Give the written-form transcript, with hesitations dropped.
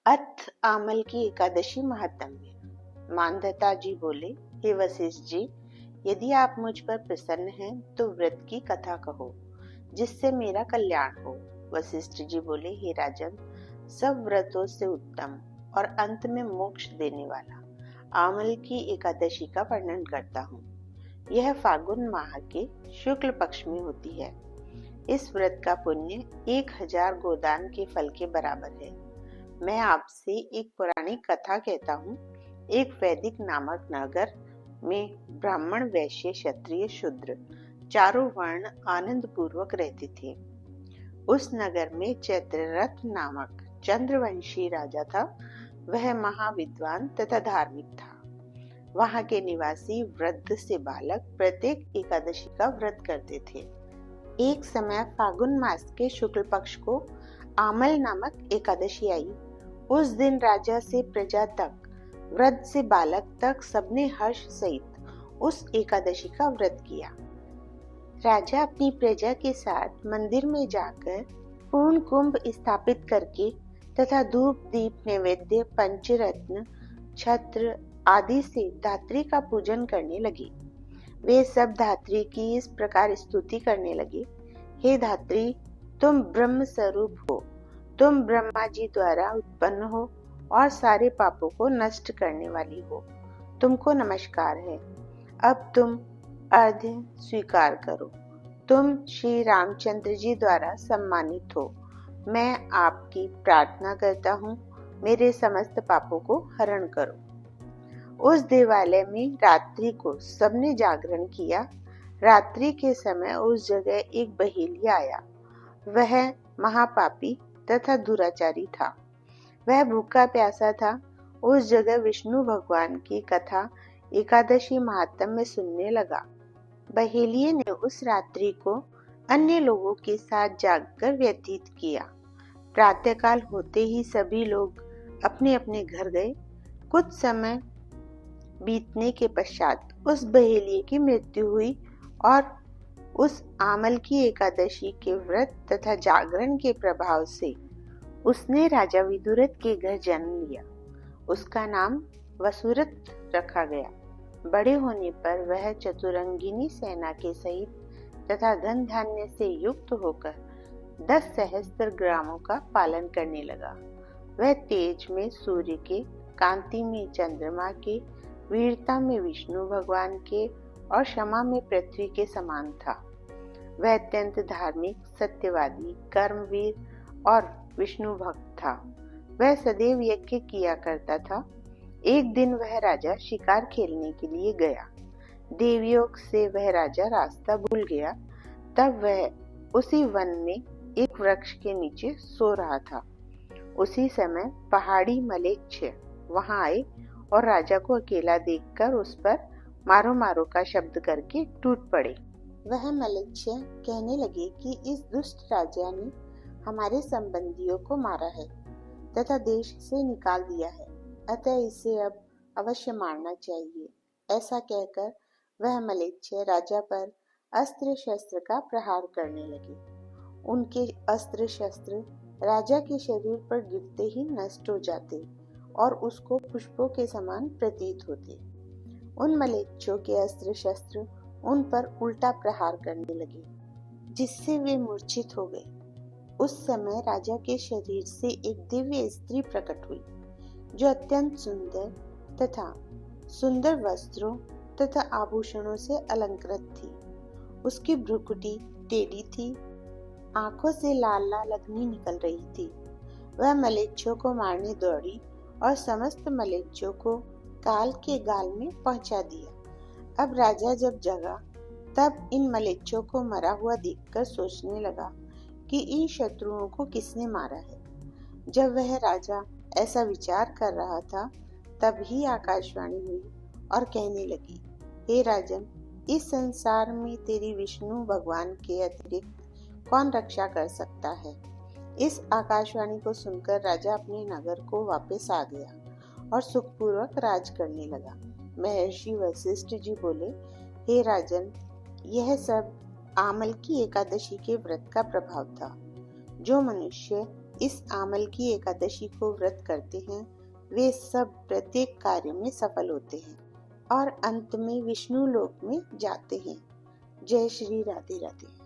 अथ आमल की एकादशी महात्म्य। मानधता जी बोले, हे वशिष्ठ जी, यदि आप मुझ पर प्रसन्न हैं तो व्रत की कथा कहो जिससे मेरा कल्याण हो। वशिष्ठ जी बोले, हे राजन, सब व्रतों से उत्तम और अंत में मोक्ष देने वाला आमल की एकादशी का वर्णन करता हूँ। यह फागुन माह के शुक्ल पक्ष में होती है। इस व्रत का पुण्य 1000 गोदान के फल के बराबर है। मैं आपसे एक पौराणिक कथा कहता हूँ। एक वैदिक नामक नगर में ब्राह्मण, वैश्य, क्षत्रिय, शूद्र चारों वर्ण आनंद पूर्वक रहते थे। उस नगर में चैत्ररथ नामक चंद्रवंशी राजा था। वह महाविद्वान तथा धार्मिक था। वहां के निवासी वृद्ध से बालक प्रत्येक एकादशी का व्रत करते थे। एक समय फागुन मास के शुक्ल पक्ष को आमल नामक एकादशी आई। उस दिन राजा से प्रजा तक, वृद्ध से बालक तक सबने हर्ष सहित उस एकादशी का व्रत किया। राजा अपनी प्रजा के साथ मंदिर में जाकर पूर्ण कुंभ स्थापित करके तथा धूप, दीप, नैवेद्य, पंचरत्न, छत्र आदि से धात्री का पूजन करने लगे। वे सब धात्री की इस प्रकार स्तुति करने लगे, हे धात्री, तुम ब्रह्म स्वरूप हो, तुम ब्रह्मा जी द्वारा उत्पन्न हो और सारे पापों को नष्ट करने वाली हो। तुमको नमस्कार है। अब तुम अर्घ्य स्वीकार करो। तुम श्री रामचंद्र जी द्वारा सम्मानित हो। मैं आपकी प्रार्थना करता हूँ, मेरे समस्त पापों को हरण करो। उस देवालय में रात्रि को सबने जागरण किया। रात्रि के समय उस जगह एक बहेलिया आया। वह महापापी तथा दुराचारी था। वह भूखा प्यासा था। उस जगह विष्णु भगवान की कथा एकादशी महात्म्य में सुनने लगा। बहेलिये ने उस रात्रि को अन्य लोगों के साथ जागकर व्यतीत किया। प्रातःकाल होते ही सभी लोग अपने अपने घर गए। कुछ समय बीतने के पश्चात उस बहेलिये की मृत्यु हुई और उस आमल की एकादशी के व्रत तथा जागरण के प्रभाव से उसने राजा विदुरथ के घर जन्म लिया। उसका नाम वसुरथ रखा गया। बड़े होने पर वह चतुरंगिनी सेना के सहित तथा धन धान्य से युक्त होकर 10 सहस्त्र ग्रामों का पालन करने लगा। वह तेज में सूर्य के, कांति में चंद्रमा के, वीरता में विष्णु भगवान के और क्षमा में पृथ्वी के समान था। वह अत्यंत धार्मिक, सत्यवादी, कर्मवीर और विष्णु भक्त था। वह सदैव यज्ञ किया करता था। एक दिन वह राजा शिकार खेलने के लिए गया। देवयोग से वह राजा रास्ता भूल गया। तब वह उसी वन में एक वृक्ष के नीचे सो रहा था। उसी समय पहाड़ी मलेच्छ वहां आए और राजा को अकेला देखकर उस पर मारो मारो का शब्द करके टूट पड़े। वह मलेच्छ कहने लगे कि इस दुष्ट राजा ने हमारे संबंधियों को मारा है तथा देश से निकाल दिया है, अतः इसे अब अवश्य मारना चाहिए। ऐसा कहकर वह मलेच्छ राजा पर अस्त्र शस्त्र का प्रहार करने लगे। उनके अस्त्र शस्त्र राजा के शरीर पर गिरते ही नष्ट हो जाते और उसको पुष्पों के समान प्रतीत होते। उन मलेच्छों के अस्त्र शस्त्र उन पर उल्टा प्रहार करने लगे, जिससे वे मूर्छित हो गए। उस समय राजा के शरीर से एक दिव्य स्त्री प्रकट हुई, जो अत्यंत सुंदर तथा सुंदर वस्त्रों तथा आभूषणों से अलंकृत थी। उसकी भ्रुकुटी टेढ़ी थी, आंखों से लाल लाल अग्नि निकल रही थी। वह मलेच्छों को मारने दौड़ी और समस्त मलेच्छों को काल के गाल में पहुंचा दिया। अब राजा जब जगा तब इन मलेच्छों को मरा हुआ देखकर सोचने लगा कि इन शत्रुओं को किसने मारा है। जब वह राजा ऐसा विचार कर रहा था, तभी आकाशवाणी हुई और कहने लगी, हे राजन, इस संसार में तेरी विष्णु भगवान के अतिरिक्त कौन रक्षा कर सकता है। इस आकाशवाणी को सुनकर राजा अपने नगर को वापस आ गया और सुखपूर्वक राज करने लगा। महर्षि वशिष्ठ जी बोले, हे राजन, यह सब आमल की एकादशी के व्रत का प्रभाव था। जो मनुष्य इस आमल की एकादशी को व्रत करते हैं वे सब प्रत्येक कार्य में सफल होते हैं और अंत में विष्णु लोक में जाते हैं। जय श्री राधे राधे।